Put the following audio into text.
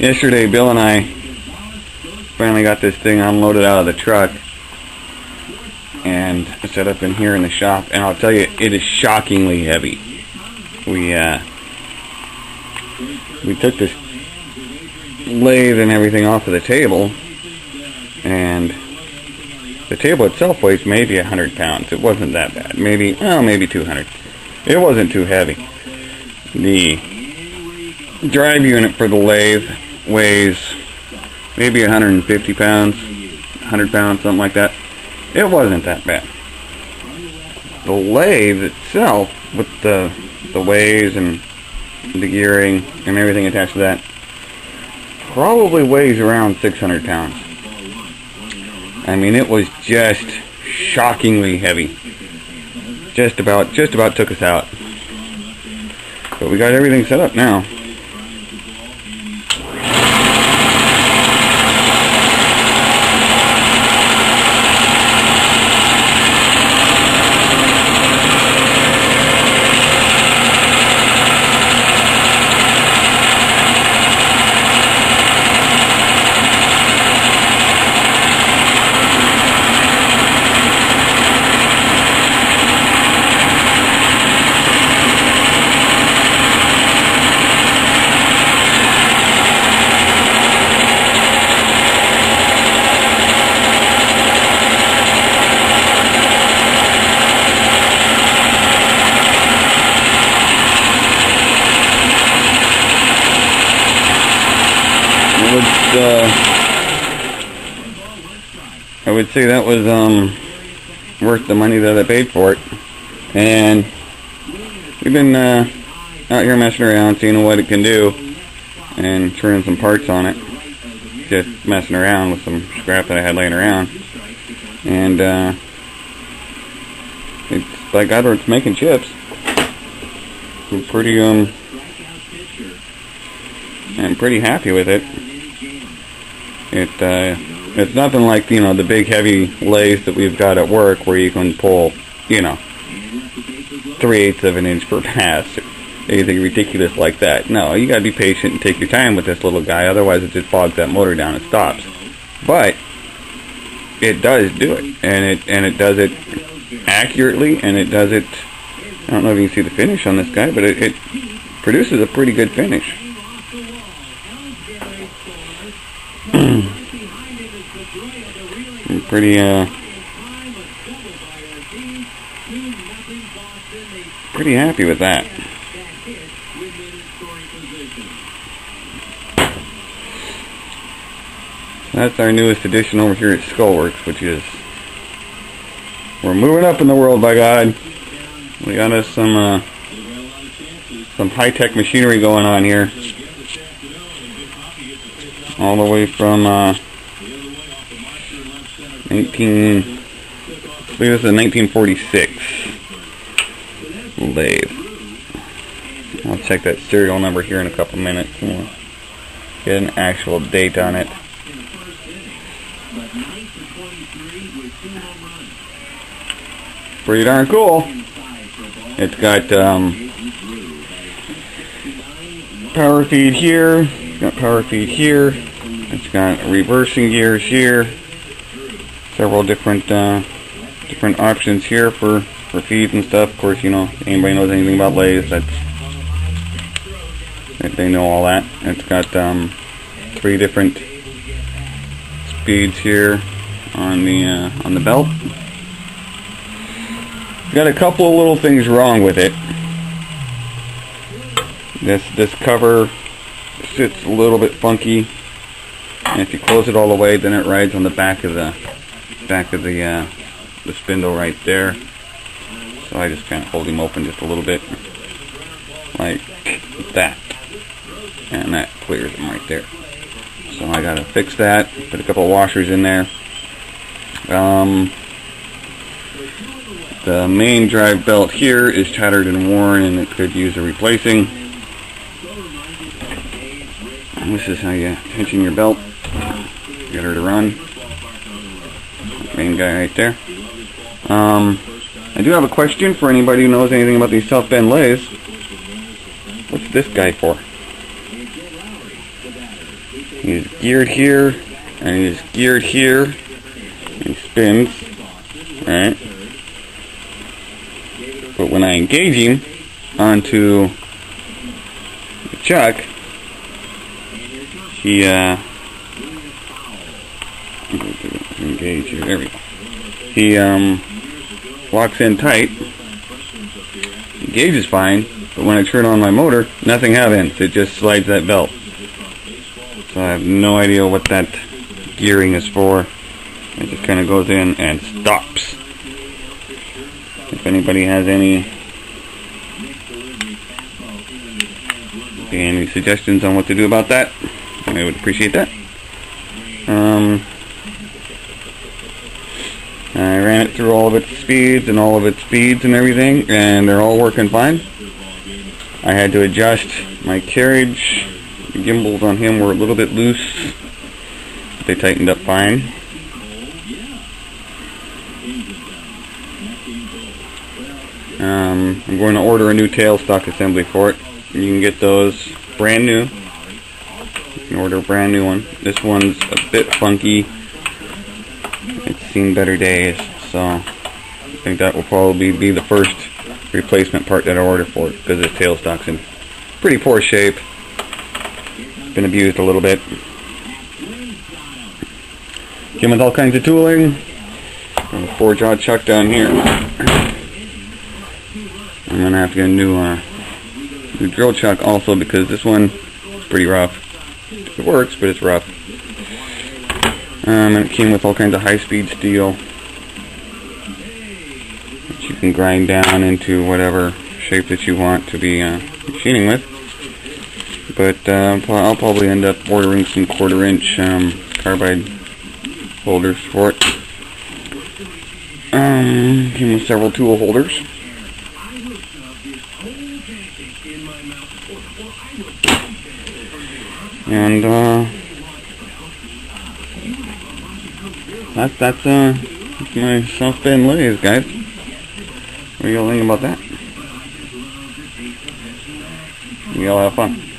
Yesterday, Bill and I finally got this thing unloaded out of the truck and set up in here in the shop, and I'll tell you, it is shockingly heavy. We took this lathe and everything off of the table, and the table itself weighs maybe 100 pounds. It wasn't that bad. Maybe 200. It wasn't too heavy. The drive unit for the lathe weighs maybe 150 pounds, 100 pounds, something like that. It wasn't that bad. The lathe itself, with the ways and the gearing and everything attached to that, probably weighs around 600 pounds. I mean, it was just shockingly heavy. Just about took us out. But we got everything set up now. I would say that was worth the money that I paid for it. And we've been out here messing around, seeing what it can do, and turning some parts on it. Just messing around with some scrap that I had laying around, and it's like it's making chips. I'm pretty happy with it. It's nothing like, the big heavy lathes that we've got at work where you can pull, 3/8 of an inch per pass, or anything ridiculous like that. No, you gotta be patient and take your time with this little guy, otherwise it just bogs that motor down and stops. But it does do it, and it does it accurately, and it does it. I don't know if you can see the finish on this guy, but it produces a pretty good finish. I'm pretty happy with that. That's our newest addition over here at Skullworks, which is, we're moving up in the world, by God. We got us some high-tech machinery going on here, all the way from 1946 lathe. I'll check that serial number here in a couple minutes and we'll get an actual date on it. Pretty darn cool. It's got power feed here. It's got power feed here. It's got reversing gears here. Several different options here for feeds and stuff. Of course, anybody knows anything about lathes, they know all that. It's got 3 different speeds here on the belt. Got a couple of little things wrong with it. This cover sits a little bit funky, and if you close it all the way, then it rides on the back of the spindle right there. So I just kind of hold him open just a little bit, like that, and that clears him right there. So I gotta fix that. Put a couple of washers in there. The main drive belt here is tattered and worn, and it could use a replacing. And this is how you tension your belt, get her to run. Main guy right there. I do have a question for anybody who knows anything about these self-bend lathes. What's this guy for? He's geared here, and he's geared here. He spins, right? But when I engage him onto the chuck, he engage here. There we go. He locks in tight. The gauge is fine, but when I turn on my motor, nothing happens. It just slides that belt. So I have no idea what that gearing is for. It just kind of goes in and stops. If anybody has any suggestions on what to do about that, I would appreciate that. I ran it through all of its speeds and everything, and they're all working fine. I had to adjust my carriage. The gimbals on him were a little bit loose. They tightened up fine. I'm going to order a new tailstock assembly for it. You can get those brand new. You can order a brand new one. This one's a bit funky. It's seen better days, so I think that will probably be the first replacement part that I order for it, because this tailstock's in pretty poor shape. It's been abused a little bit. Came with all kinds of tooling. And a 4-jaw chuck down here. I'm gonna have to get a new drill chuck also, because this one is pretty rough. It works, but it's rough. And it came with all kinds of high-speed steel that you can grind down into whatever shape that you want to be machining with. But I'll probably end up ordering some 1/4-inch carbide holders for it. Came with several tool holders. And that's my self-bend lathe, guys. What do y'all think about that? Y'all have fun.